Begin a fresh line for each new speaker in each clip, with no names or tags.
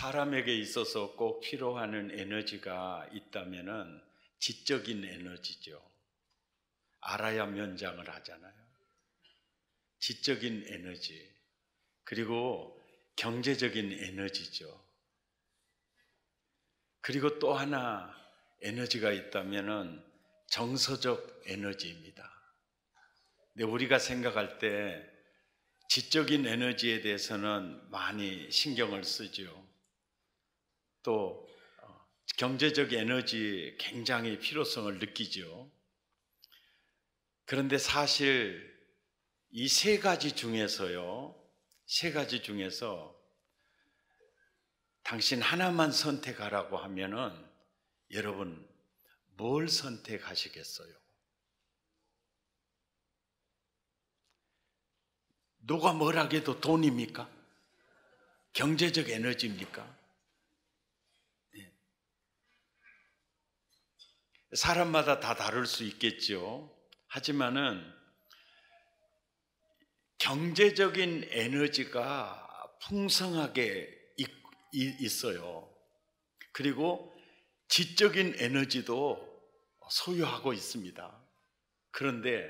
사람에게 있어서 꼭 필요한 에너지가 있다면은 지적인 에너지죠. 알아야 면장을 하잖아요. 지적인 에너지, 그리고 경제적인 에너지죠. 그리고 또 하나 에너지가 있다면은 정서적 에너지입니다. 근데 우리가 생각할 때 지적인 에너지에 대해서는 많이 신경을 쓰죠. 또 경제적 에너지 굉장히 필요성을 느끼죠. 그런데 사실 이 세 가지 중에서 당신 하나만 선택하라고 하면은 여러분 뭘 선택하시겠어요? 누가 뭐라 해도 돈입니까? 경제적 에너지입니까? 사람마다 다 다를 수 있겠죠. 하지만은 경제적인 에너지가 풍성하게 있어요. 그리고 지적인 에너지도 소유하고 있습니다. 그런데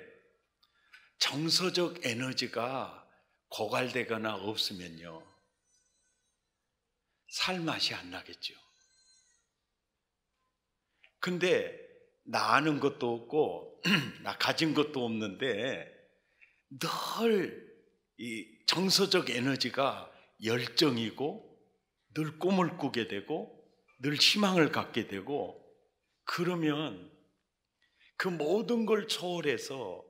정서적 에너지가 고갈되거나 없으면요, 살 맛이 안 나겠죠. 근데 나 아는 것도 없고 나 가진 것도 없는데 늘 이 정서적 에너지가 열정이고 늘 꿈을 꾸게 되고 늘 희망을 갖게 되고, 그러면 그 모든 걸 초월해서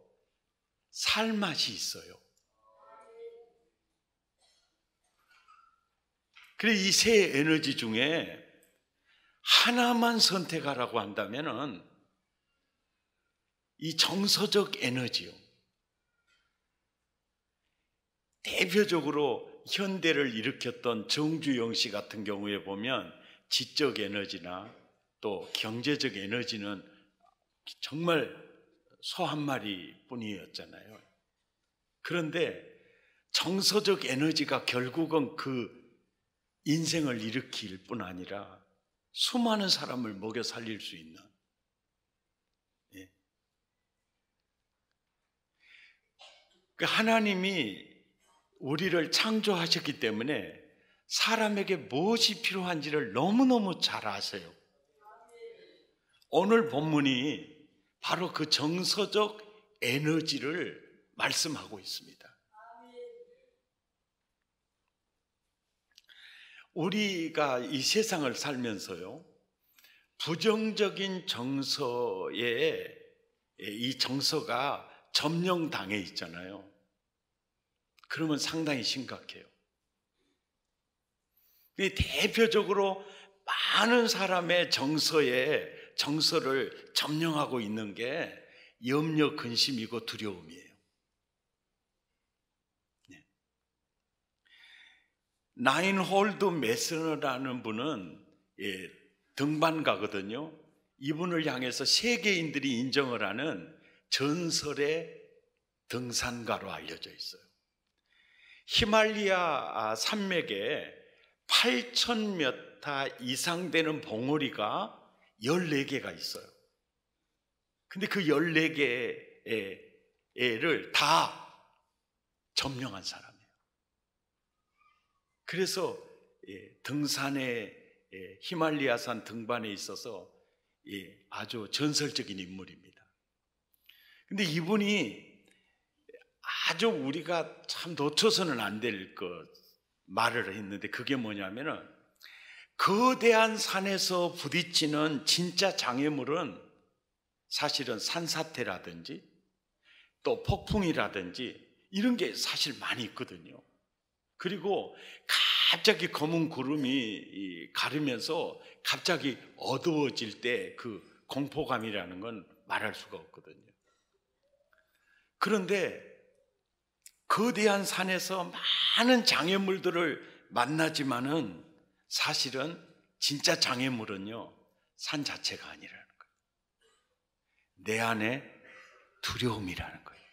살 맛이 있어요. 그래서 이 세 에너지 중에 하나만 선택하라고 한다면은 이 정서적 에너지요. 대표적으로 현대를 일으켰던 정주영 씨 같은 경우에 보면 지적 에너지나 또 경제적 에너지는 정말 소 한 마리 뿐이었잖아요. 그런데 정서적 에너지가 결국은 그 인생을 일으킬 뿐 아니라 수많은 사람을 먹여 살릴 수 있는, 하나님이 우리를 창조하셨기 때문에 사람에게 무엇이 필요한지를 너무너무 잘 아세요. 오늘 본문이 바로 그 정서적 에너지를 말씀하고 있습니다. 우리가 이 세상을 살면서요, 부정적인 정서에 이 정서가 점령당해 있잖아요. 그러면 상당히 심각해요. 대표적으로 많은 사람의 정서를 점령하고 있는 게 염려, 근심이고 두려움이에요. 나인홀드 메스너라는 분은 등반가거든요. 이분을 향해서 세계인들이 인정을 하는 전설의 등산가로 알려져 있어요. 히말리아 산맥에 8,000m 이상 되는 봉우리가 14개가 있어요. 근데 그 14개를 다 점령한 사람이에요. 그래서 등산에, 히말리아산 등반에 있어서 아주 전설적인 인물입니다. 근데 이분이 아주 우리가 참 놓쳐서는 안 될 것 말을 했는데, 그게 뭐냐면은 거대한 산에서 부딪히는 진짜 장애물은 사실은 산사태라든지 또 폭풍이라든지 이런 게 사실 많이 있거든요. 그리고 갑자기 검은 구름이 가르면서 갑자기 어두워질 때 그 공포감이라는 건 말할 수가 없거든요. 그런데 거대한 산에서 많은 장애물들을 만나지만은 사실은 진짜 장애물은요, 산 자체가 아니라는 거예요. 내 안에 두려움이라는 거예요.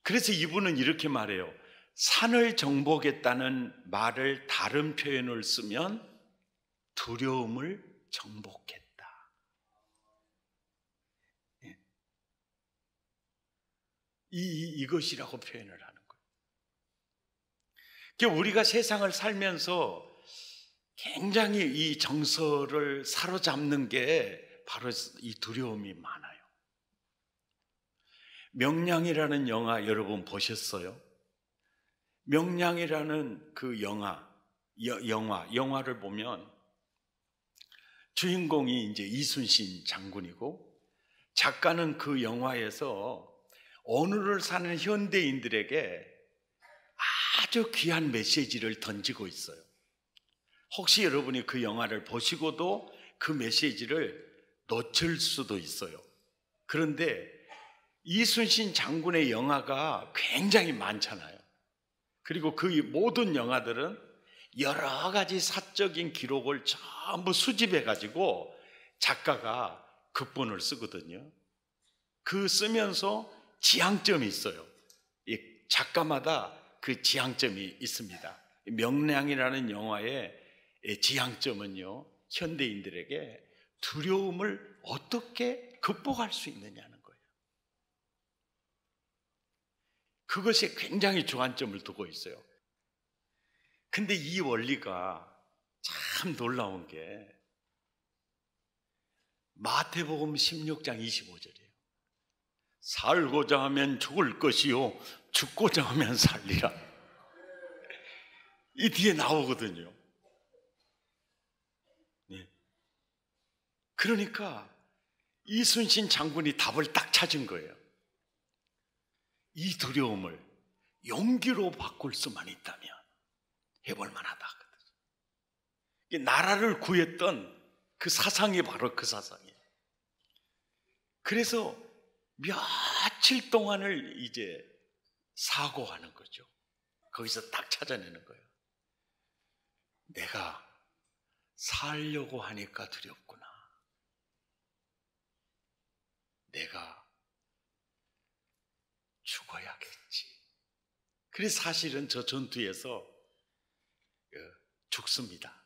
그래서 이분은 이렇게 말해요. 산을 정복했다는 말을 다른 표현을 쓰면 두려움을 정복했다. 이것이라고 표현을 하는 거예요. 그러니까 우리가 세상을 살면서 굉장히 이 정서를 사로잡는 게 바로 이 두려움이 많아요. 명량이라는 영화 여러분 보셨어요? 명량이라는 그 영화를 보면 주인공이 이제 이순신 장군이고, 작가는 그 영화에서 오늘을 사는 현대인들에게 아주 귀한 메시지를 던지고 있어요. 혹시 여러분이 그 영화를 보시고도 그 메시지를 놓칠 수도 있어요. 그런데 이순신 장군의 영화가 굉장히 많잖아요. 그리고 그 모든 영화들은 여러 가지 사적인 기록을 전부 수집해 가지고 작가가 극본을 쓰거든요. 그 쓰면서 지향점이 있어요. 이 작가마다 그 지향점이 있습니다. 명량이라는 영화의 지향점은요, 현대인들에게 두려움을 어떻게 극복할 수 있느냐는 거예요. 그것에 굉장히 주안점을 두고 있어요. 근데 이 원리가 참 놀라운 게 마태복음 16장 25절이에요. 살고자 하면 죽을 것이요 죽고자 하면 살리라. 이 뒤에 나오거든요. 네. 그러니까 이순신 장군이 답을 딱 찾은 거예요. 이 두려움을 용기로 바꿀 수만 있다면 해볼 만하다. 나라를 구했던 그 사상이 바로 그 사상이에요. 그래서 며칠 동안을 이제 사고하는 거죠. 거기서 딱 찾아내는 거예요. 내가 살려고 하니까 두렵구나. 내가 죽어야겠지. 그래서 사실은 저 전투에서 죽습니다.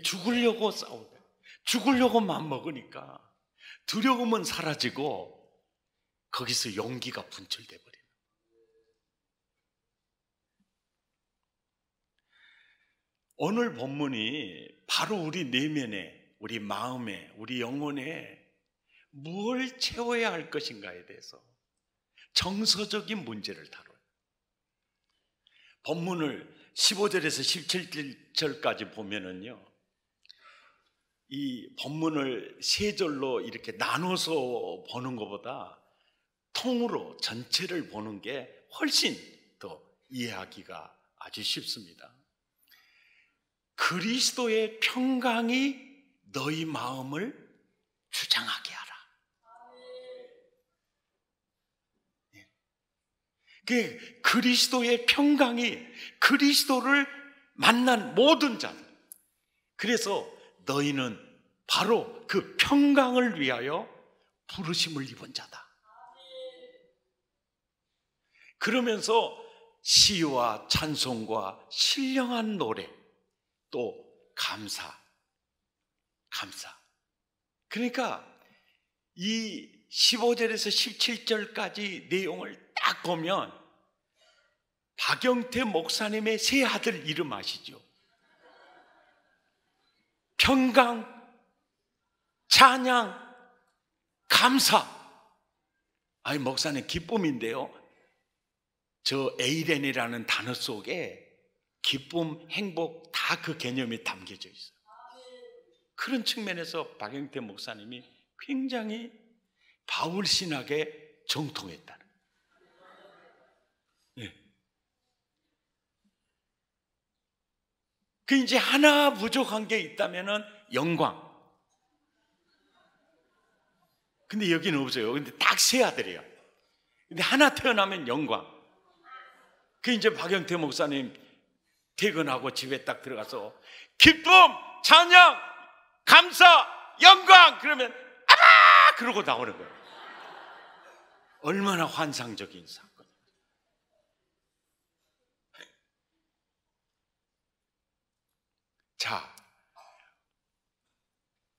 죽으려고 싸우고 죽으려고 맘먹으니까 두려움은 사라지고 거기서 용기가 분출돼 버려요. 오늘 본문이 바로 우리 내면에, 우리 마음에, 우리 영혼에 뭘 채워야 할 것인가에 대해서 정서적인 문제를 다뤄요. 본문을 15절에서 17절까지 보면은요, 이 본문을 세 절로 이렇게 나눠서 보는 것보다 통으로 전체를 보는 게 훨씬 더 이해하기가 아주 쉽습니다. 그리스도의 평강이 너희 마음을 주장하게 하라. 그 그리스도의 평강이 그리스도를 만난 모든 자들, 그래서 너희는 바로 그 평강을 위하여 부르심을 입은 자다. 그러면서 시와 찬송과 신령한 노래, 또 감사. 그러니까 이 15절에서 17절까지 내용을 딱 보면 박영태 목사님의 세 아들 이름 아시죠? 평강, 찬양, 감사. 아니 목사님 기쁨인데요, 저 에이렌이라는 단어 속에 기쁨, 행복 다 그 개념이 담겨져 있어요. 그런 측면에서 박영태 목사님이 굉장히 바울 신학에 정통했다는. 네. 그 이제 하나 부족한 게 있다면은 영광. 근데 여기는 없어요. 근데 딱 세 아들이에요. 근데 하나 태어나면 영광. 그 이제 박영태 목사님 퇴근하고 집에 딱 들어가서 기쁨, 찬양, 감사, 영광 그러면 아마 그러고 나오는 거예요. 얼마나 환상적인 사건. 자,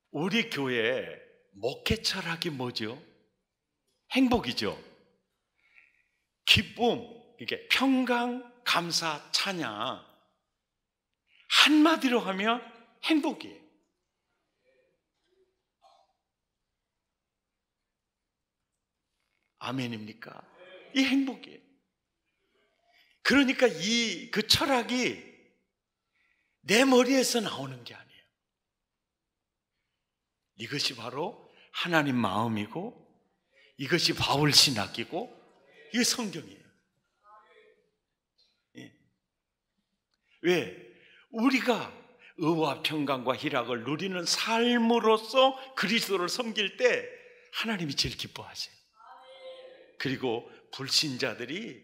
우리 교회 목회 철학이 뭐죠? 행복이죠. 기쁨, 이게 평강, 감사, 찬양. 한마디로 하면 행복이에요. 아멘입니까? 이 행복이에요. 그러니까 그 철학이 내 머리에서 나오는 게 아니에요. 이것이 바로 하나님 마음이고, 이것이 바울 신학이고, 이게 성경이에요. 예. 왜? 우리가 의와 평강과 희락을 누리는 삶으로서 그리스도를 섬길 때 하나님이 제일 기뻐하세요. 그리고 불신자들이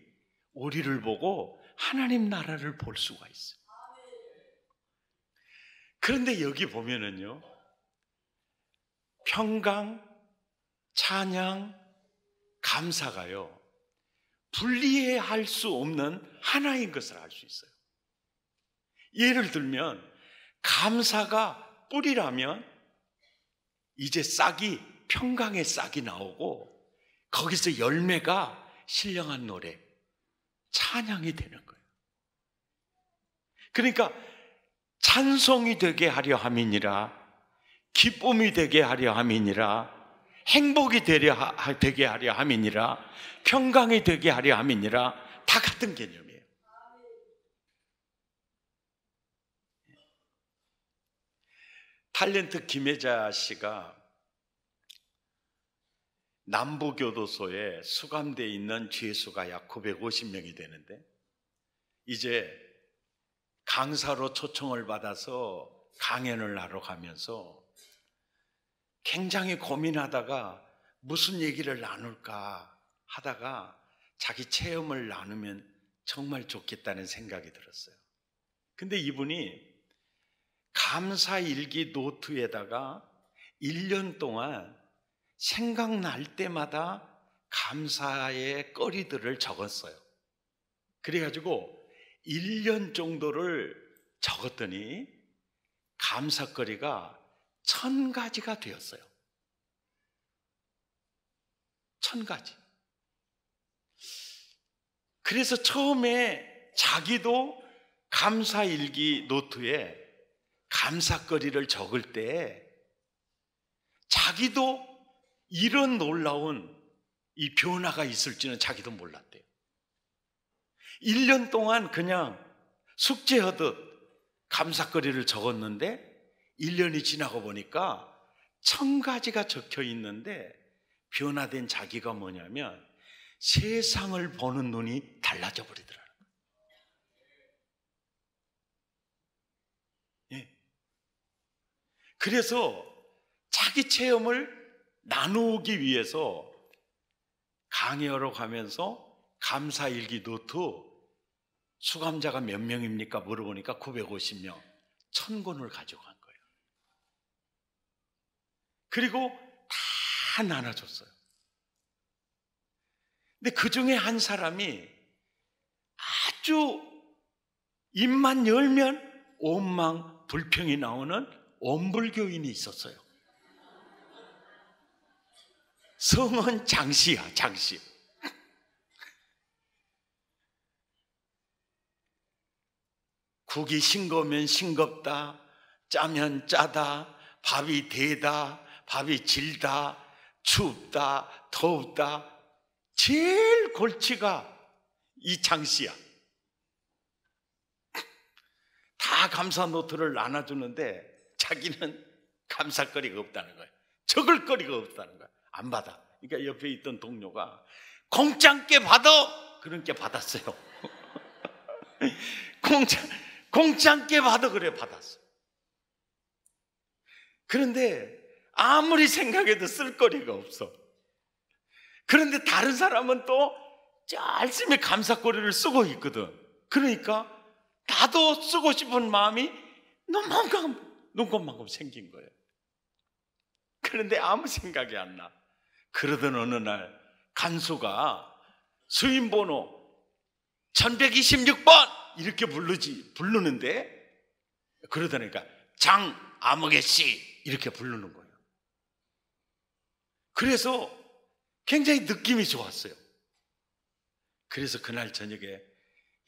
우리를 보고 하나님 나라를 볼 수가 있어요. 그런데 여기 보면은요, 평강, 찬양, 감사가요, 분리할 수 없는 하나인 것을 알 수 있어요. 예를 들면 감사가 뿌리라면 이제 싹이, 평강의 싹이 나오고 거기서 열매가 신령한 노래, 찬양이 되는 거예요. 그러니까 찬송이 되게 하려 함이니라, 기쁨이 되게 하려 함이니라, 행복이 되게 하려 함이니라, 평강이 되게 하려 함이니라, 다 같은 개념이에요. 탤런트 김혜자 씨가 남부교도소에 수감되어 있는 죄수가 약 950명이 되는데, 이제 강사로 초청을 받아서 강연을 하러 가면서 굉장히 고민하다가 무슨 얘기를 나눌까 하다가 자기 체험을 나누면 정말 좋겠다는 생각이 들었어요. 근데 이분이 감사일기 노트에다가 1년 동안 생각날 때마다 감사의 거리들을 적었어요. 그래가지고 1년 정도를 적었더니 감사거리가 1000가지가 되었어요. 1000가지. 그래서 처음에 자기도 감사일기 노트에 감사거리를 적을 때 자기도 이런 놀라운 이 변화가 있을지는 자기도 몰랐대요. 1년 동안 그냥 숙제하듯 감사거리를 적었는데 1년이 지나고 보니까 1000가지가 적혀 있는데 변화된 자기가 뭐냐면 세상을 보는 눈이 달라져 버리더라고요. 예. 그래서 자기 체험을 나누기 위해서 강의하러 가면서 감사일기 노트 수감자가 몇 명입니까? 물어보니까 950명, 1000권을 가지고 간 거예요. 그리고 다 나눠줬어요. 근데 그 중에 한 사람이 아주 입만 열면 원망, 불평이 나오는 원불교인이 있었어요. 성은 장씨야, 장씨. 국이 싱거우면 싱겁다, 짜면 짜다, 밥이 대다, 밥이 질다, 춥다, 더웁다. 제일 골치가 이 장씨야. 다 감사 노트를 나눠주는데 자기는 감사거리가 없다는 거예요. 적을 거리가 없다는 거예요. 안 받아. 그러니까 옆에 있던 동료가 공짜께 받아! 그렇게 받았어요. 공짜께 받아. 그래 받았어. 그런데 아무리 생각해도 쓸 거리가 없어. 그런데 다른 사람은 또 열심히 감사거리를 쓰고 있거든. 그러니까 나도 쓰고 싶은 마음이 눈곱만큼 생긴 거예요. 그런데 아무 생각이 안 나. 그러던 어느 날 간수가 수임번호 1126번 이렇게 부르는데 그러다니까 장 아무개 씨 이렇게 부르는 거예요. 그래서 굉장히 느낌이 좋았어요. 그래서 그날 저녁에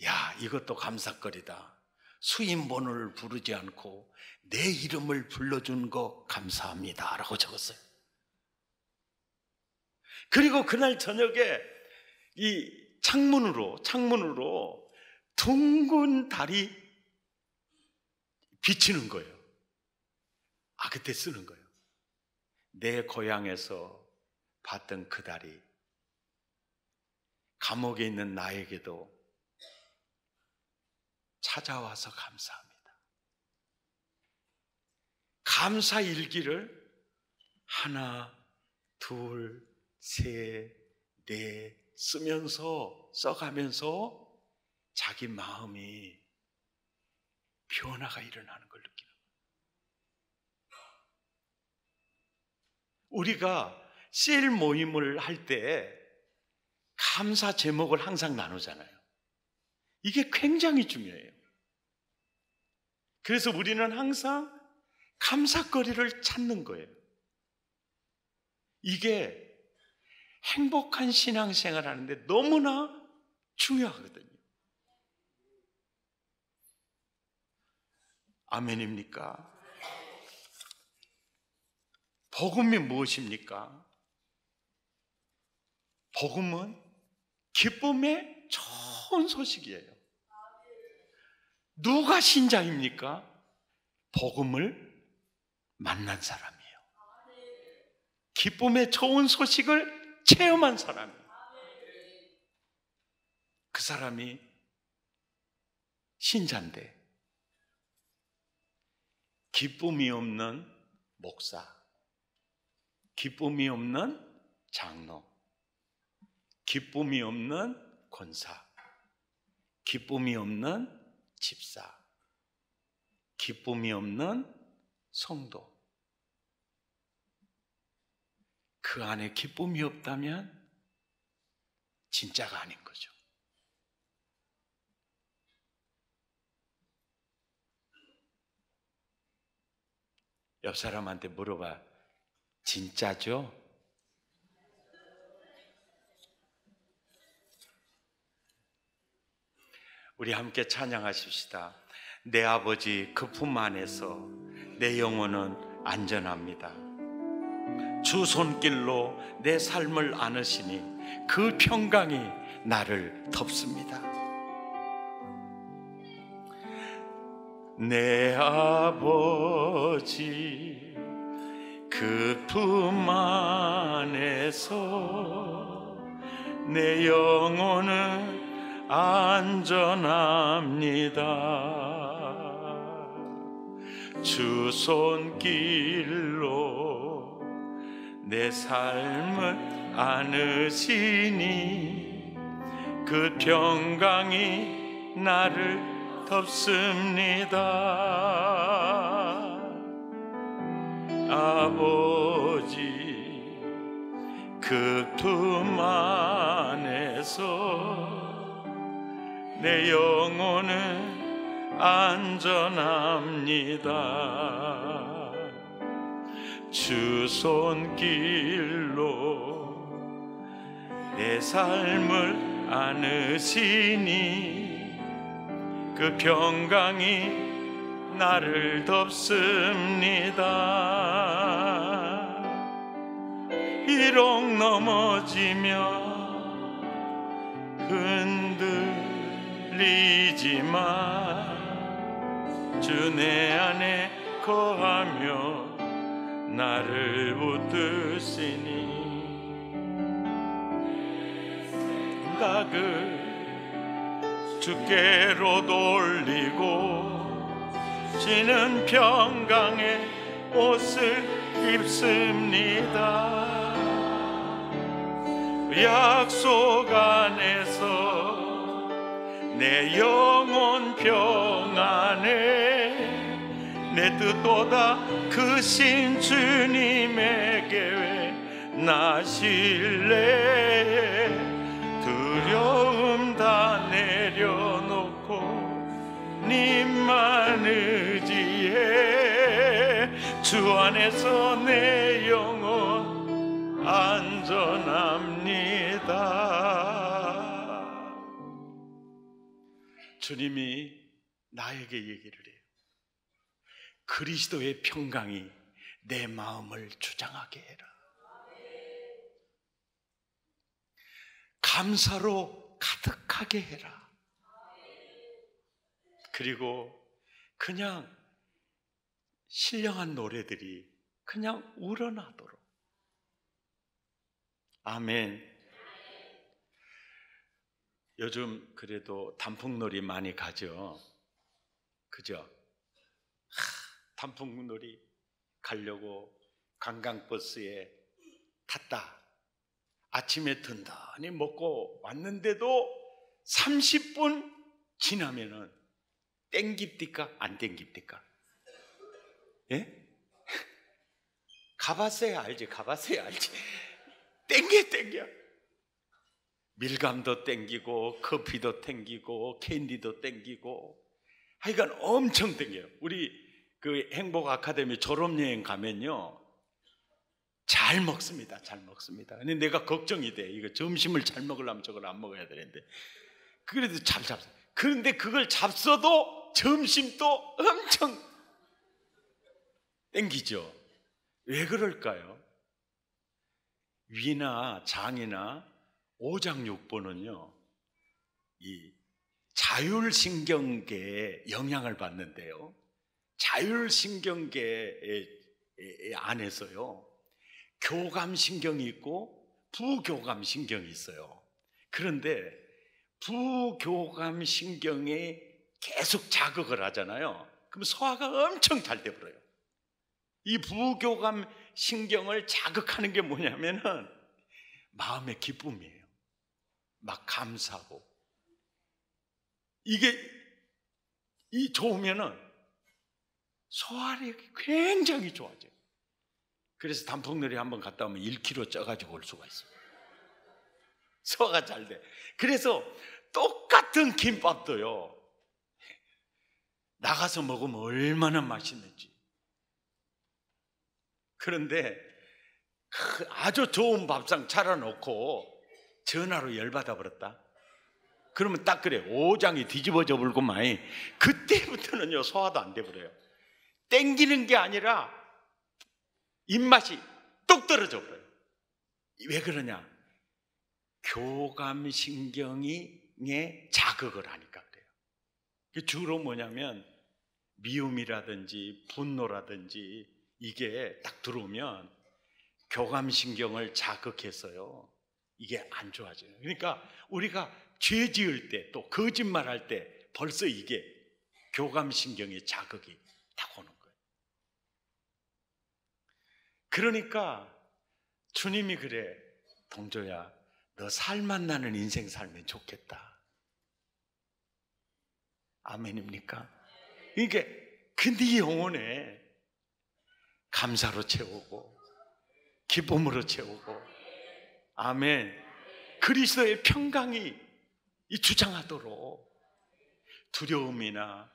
야, 이것도 감사거리다. 수임번호를 부르지 않고 내 이름을 불러준 거 감사합니다 라고 적었어요. 그리고 그날 저녁에 이 창문으로 둥근 달이 비치는 거예요. 아, 그때 쓰는 거예요. 내 고향에서 봤던 그 달이 감옥에 있는 나에게도 찾아와서 감사합니다. 감사 일기를 하나, 둘, 셋, 넷 써가면서 자기 마음이 변화가 일어나는 걸 느끼는 거예요. 우리가 셀 모임을 할 때 감사 제목을 항상 나누잖아요. 이게 굉장히 중요해요. 그래서 우리는 항상 감사거리를 찾는 거예요. 이게 행복한 신앙생활 하는데 너무나 중요하거든요. 아멘입니까? 복음이 무엇입니까? 복음은 기쁨의 좋은 소식이에요. 누가 신자입니까? 복음을 만난 사람이에요. 기쁨의 좋은 소식을 체험한 사람이에요. 그 사람이 신자인데 기쁨이 없는 목사, 기쁨이 없는 장로, 기쁨이 없는 권사, 기쁨이 없는 집사, 기쁨이 없는 성도, 그 안에 기쁨이 없다면 진짜가 아닌 거죠. 옆 사람한테 물어봐. 진짜죠? 우리 함께 찬양하십시다. 내 아버지 그 품 안에서 내 영혼은 안전합니다. 주 손길로 내 삶을 안으시니 그 평강이 나를 덮습니다. 내 아버지 그 품 안에서 내 영혼은 안전합니다. 주 손길로 내 삶을 안으시니 그 평강이 나를 덮습니다. 아버지 그 품 안에서 내 영혼은 안전합니다. 주 손길로 내 삶을 안으시니 그 평강이 나를 덮습니다. 비록 넘어지며 흔들리지만 주 내 안에 거하며 나를 붙드시니 생각을 주께로 돌리고 지는 평강의 옷을 입습니다. 약속 안에서 내 영혼 평안에 내 뜻보다 크신 주님에게 나실래. 두려움 다 내려놓고 님만 의지 주 안에서 내 영혼 안전합니다. 주님이 나에게 얘기를 해요. 그리스도의 평강이 내 마음을 주장하게 해라. 감사로 가득하게 해라. 그리고 그냥 신령한 노래들이 그냥 우러나도록. 아멘. 요즘 그래도 단풍놀이 많이 가죠. 그죠? 단풍놀이 가려고 관광버스에 탔다. 아침에 든든히 먹고 왔는데도 30분 지나면은 땡깁니까? 안 땡깁니까? 예? 가봤어야 알지, 가봤어야 알지. 땡겨. 밀감도 땡기고, 커피도 땡기고, 캔디도 땡기고, 하여간 엄청 땡겨요. 우리 그 행복 아카데미 졸업여행 가면요, 잘 먹습니다. 잘 먹습니다. 근데 내가 걱정이 돼. 이거 점심을 잘 먹으려면 저걸 안 먹어야 되는데. 그래도 잘 잡어. 그런데 그걸 잡숴도 점심도 엄청 땡기죠. 왜 그럴까요? 위나 장이나 오장육부는요, 이 자율신경계에 영향을 받는데요, 자율신경계 안에서요, 교감신경이 있고 부교감신경이 있어요. 그런데 부교감신경에 계속 자극을 하잖아요. 그럼 소화가 엄청 잘 돼버려요. 이 부교감신경을 자극하는 게 뭐냐면은 마음의 기쁨이에요. 막 감사하고. 이게 좋으면은 소화력이 굉장히 좋아져요. 그래서 단풍놀이 한번 갔다 오면 1kg 쪄가지고 올 수가 있어요. 소화가 잘 돼. 그래서 똑같은 김밥도요, 나가서 먹으면 얼마나 맛있는지. 그런데 아주 좋은 밥상 차려놓고 전화로 열받아 버렸다. 그러면 딱 그래, 오장이 뒤집어져 불고만 그때부터는요, 소화도 안 돼 버려요. 땡기는 게 아니라 입맛이 뚝 떨어져 버려요. 왜 그러냐? 교감신경에 자극을 하니까 그래요. 주로 뭐냐면 미움이라든지 분노라든지 이게 딱 들어오면 교감신경을 자극해서요, 이게 안 좋아져요. 그러니까 우리가 죄 지을 때, 또 거짓말할 때 벌써 이게 교감신경의 자극이 딱 오는 거예요. 그러니까 주님이 그래, 동조야, 너 살맛 나는 인생 살면 좋겠다. 아멘입니까? 그러니까 네 영혼에 감사로 채우고 기쁨으로 채우고, 아멘. 그리스도의 평강이 이 주장하도록 두려움이나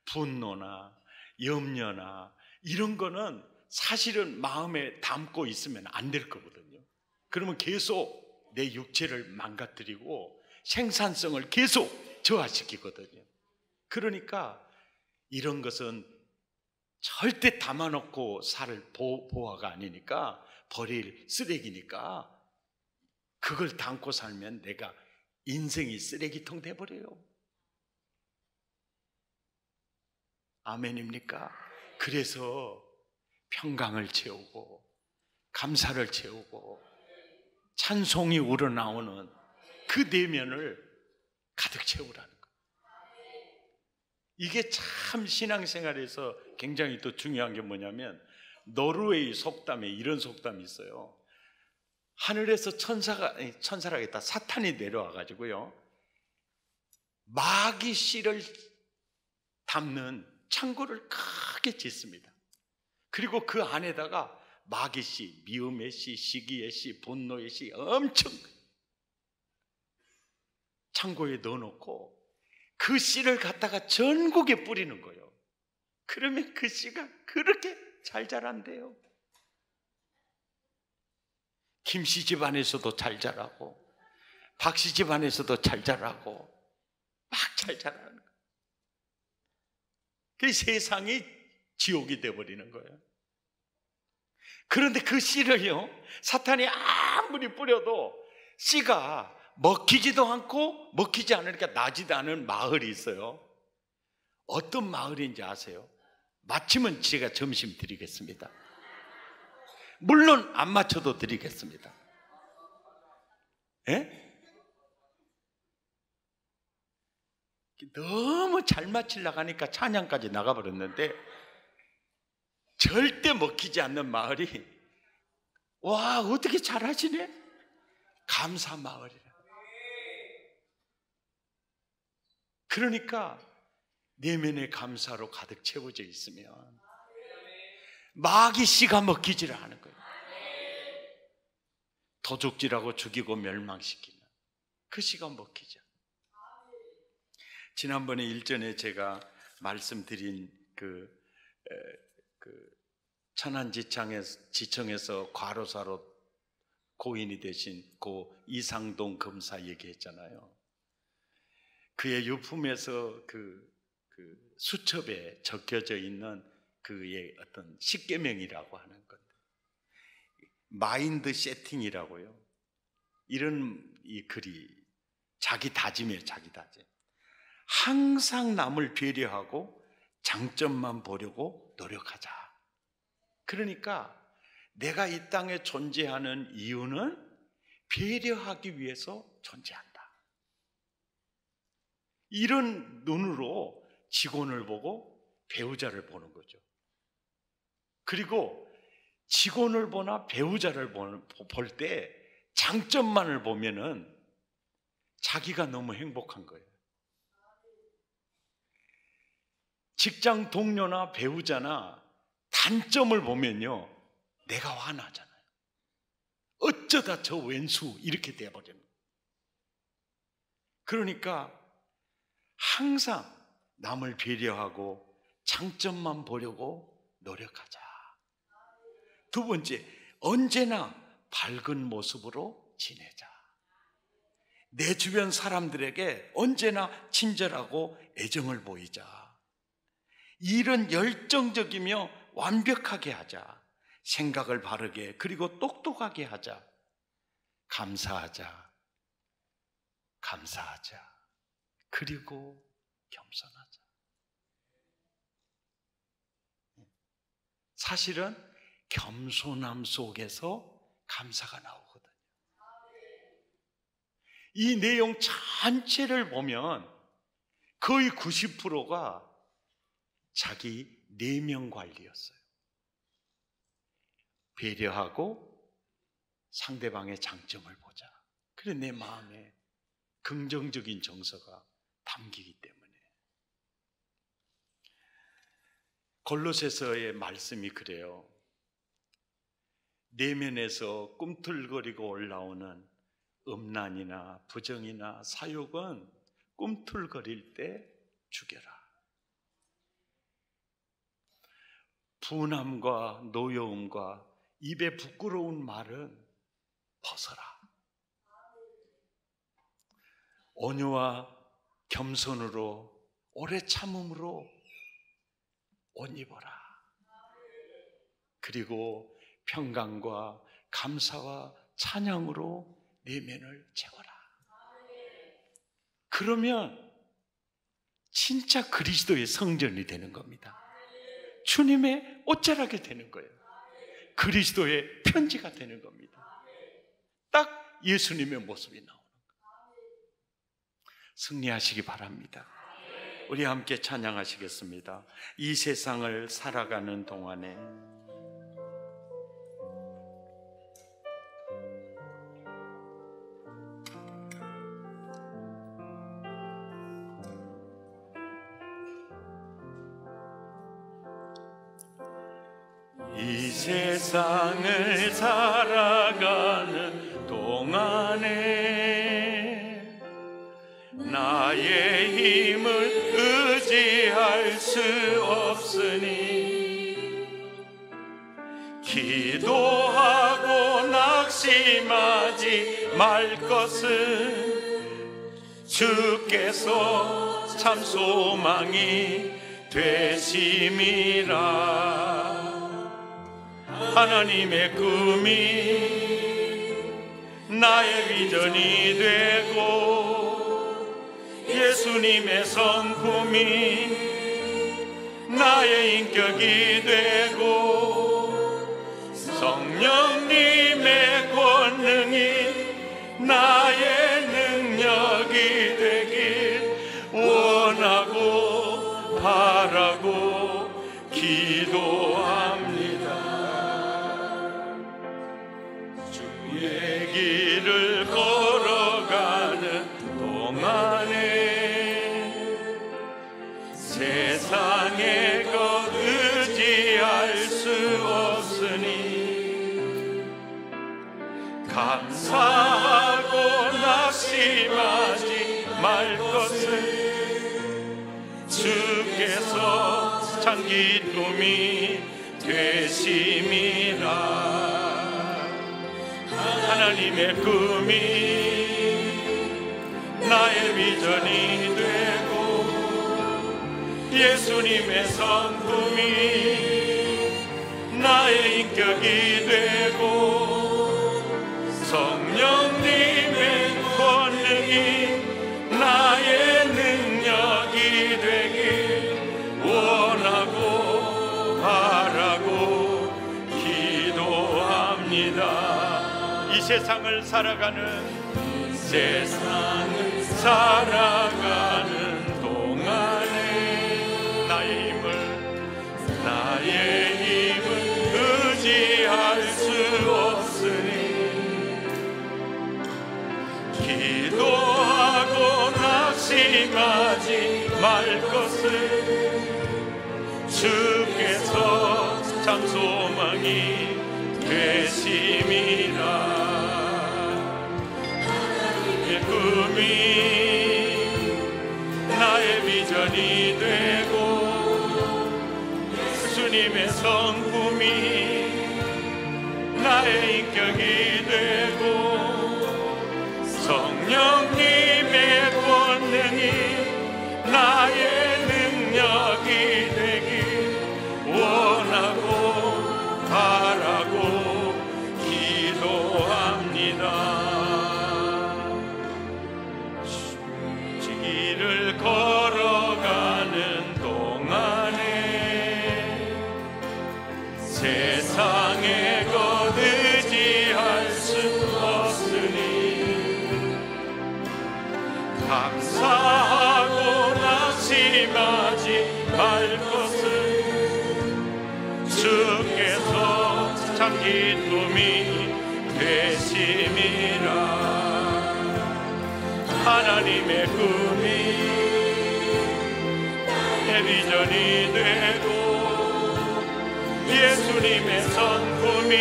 분노나 염려나 이런 거는 사실은 마음에 담고 있으면 안 될 거거든요. 그러면 계속 내 육체를 망가뜨리고 생산성을 계속 저하시키거든요. 그러니까 이런 것은 절대 담아놓고 살 보화가 아니니까, 버릴 쓰레기니까, 그걸 담고 살면 내가 인생이 쓰레기통 돼버려요. 아멘입니까? 그래서 평강을 채우고 감사를 채우고 찬송이 우러나오는 그 내면을 가득 채우라는 거예요. 이게 참 신앙생활에서 굉장히 또 중요한 게 뭐냐면, 노르웨이 속담에 이런 속담이 있어요. 하늘에서 천사라겠다, 사탄이 내려와 가지고요, 마귀 씨를 담는 창고를 크게 짓습니다. 그리고 그 안에다가 마귀 씨, 미움의 씨, 시기의 씨, 분노의 씨 엄청 창고에 넣어놓고 그 씨를 갖다가 전국에 뿌리는 거예요. 그러면 그 씨가 그렇게 잘 자란대요. 김씨 집안에서도 잘 자라고, 박씨 집안에서도 잘 자라고, 막 잘 자라는 거예요. 그 세상이 지옥이 되어버리는 거예요. 그런데 그 씨를요, 사탄이 아무리 뿌려도 씨가 먹히지도 않고 먹히지 않으니까 나지도 않은 마을이 있어요. 어떤 마을인지 아세요? 맞히면 제가 점심 드리겠습니다. 물론 안 맞춰도 드리겠습니다. 예? 너무 잘 맞히려고 하니까 찬양까지 나가버렸는데, 절대 먹히지 않는 마을이, 와, 어떻게 잘하시네? 감사 마을이라. 그러니까 내면의 감사로 가득 채워져 있으면 마귀 씨가 먹히지를 않은 거예요. 도둑질하고 죽이고 멸망시키는 그 씨가 먹히죠. 지난번에 일전에 제가 말씀드린 그 천안지청에서 과로사로 고인이 되신 고 이상동 검사 얘기했잖아요. 그의 유품에서 그 수첩에 적혀져 있는 그의 어떤 십계명이라고 하는 건데, 마인드 세팅이라고요. 이런 이 글이 자기 다짐이에요. 자기 다짐. 항상 남을 배려하고 장점만 보려고 노력하자. 그러니까 내가 이 땅에 존재하는 이유는 배려하기 위해서 존재한다. 이런 눈으로 직원을 보고 배우자를 보는 거죠. 그리고 직원을 보나 배우자를 볼 때 장점만을 보면은 자기가 너무 행복한 거예요. 직장 동료나 배우자나 단점을 보면요, 내가 화나잖아요. 어쩌다 저 왼수 이렇게 돼버리는 거예요. 그러니까 항상 남을 배려하고 장점만 보려고 노력하자. 두 번째, 언제나 밝은 모습으로 지내자. 내 주변 사람들에게 언제나 친절하고 애정을 보이자. 일은 열정적이며 완벽하게 하자. 생각을 바르게, 그리고 똑똑하게 하자. 감사하자. 감사하자. 그리고 겸손하자. 사실은 겸손함 속에서 감사가 나오거든요. 이 내용 전체를 보면 거의 90%가 자기 내면 관리였어요. 배려하고 상대방의 장점을 보자. 그래, 내 마음에 긍정적인 정서가 담기기 때문에. 골로새서의 말씀이 그래요. 내면에서 꿈틀거리고 올라오는 음란이나 부정이나 사욕은 꿈틀거릴 때 죽여라. 분함과 노여움과 입에 부끄러운 말은 벗어라. 온유와 겸손으로 오래 참음으로 옷 입어라. 그리고 평강과 감사와 찬양으로 내면을 채워라. 그러면 진짜 그리스도의 성전이 되는 겁니다. 주님의 옷자락이 되는 거예요. 그리스도의 편지가 되는 겁니다. 딱 예수님의 모습이 나오는 거예요. 승리하시기 바랍니다. 우리 함께 찬양하시겠습니다. 이 세상을 살아가는 동안에 이 세상을 살아가는 동안에 나의 힘을 의지할 수 없으니 기도하고 낙심하지 말 것은 주께서 참 소망이 되심이라. 하나님의 꿈이 나의 비전이 되고 예수님의 성품이 나의 인격이 되고 성령님의 권능이 나의 능력이 되길 원하고 바라고 기도합니다. 주의 길을 걸어가는 동안에 세상의 것 의지할 수 없으니 감사하고 낙심하지 말 것은 주께서 참 기쁨이 되심이라. 하나님의 꿈이 나의 비전이 되고 예수님의 성품이 나의 인격이 되고 성령님의 권능이 나의 능력이 되길 원하고 바라고 기도합니다. 이 세상을 살아가는 동안에 나의 힘을 의지할 수 없으니 기도하고 낙심하지 말 것을 주께서 참 소망이 되심이라. 하나님의 꿈이 나의 비전이 되고 예수님의 성품이 나의 인격이 되고 성령님의 권능이 나의 능력이 되길 원하고 바라고 기도합니다. 길을 걸어가는 동안에 세상의 것 의지할 수 없으니 감사하고 낙심하지 말 것은 주께서 참 기쁨이 되심이라. 하나님의 꿈이 내 비전이 되고 예수님의 성품이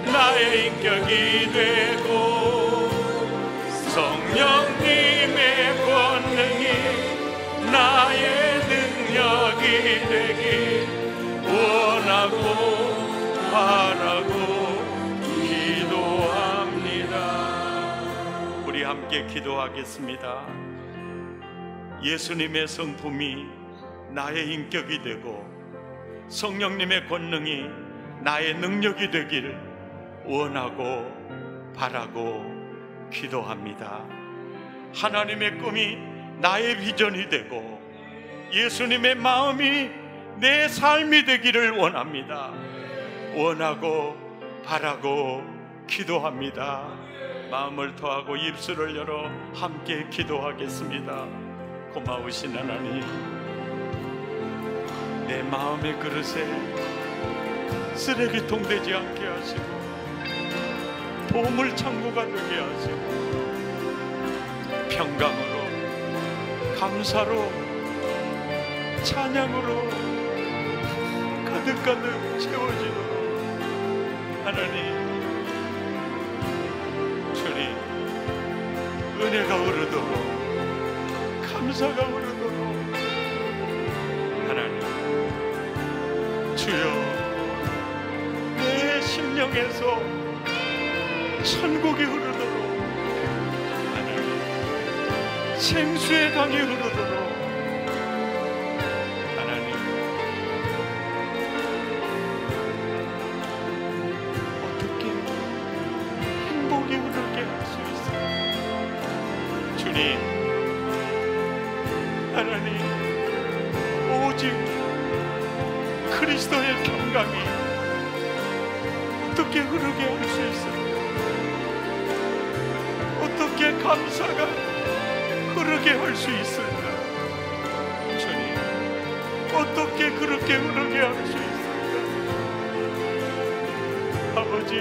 나의 인격이 되고 성령님의 권능이 나의 능력이 되길 원하고 바라고 기도합니다. 우리 함께 기도하겠습니다. 예수님의 성품이 나의 인격이 되고 성령님의 권능이 나의 능력이 되길 원하고 바라고 기도합니다. 하나님의 꿈이 나의 비전이 되고 예수님의 마음이 내 삶이 되기를 원합니다. 원하고 바라고 기도합니다. 마음을 토하고 입술을 열어 함께 기도하겠습니다. 고마우신 하나님, 내 마음의 그릇에 쓰레기통 되지 않게 하시고 보물 창고가 되게 하시고 평강으로 감사로 찬양으로 가득가득 채워지도록 하나님, 주님, 은혜가 흐르도록 감사가 흐르도록 하나님, 주여 심령에서 천국이 흐르도록, 하나님 생수의 강이 흐르도록, 하나님 어떻게 행복이 흐르게 할 수 있어요? 주님, 하나님 오직 그리스도의 평강이 어떻게 흐르게 할 수 있습니까? 어떻게 감사가 흐르게 할 수 있을까? 주님, 어떻게 그렇게 흐르게 할 수 있을까? 아버지,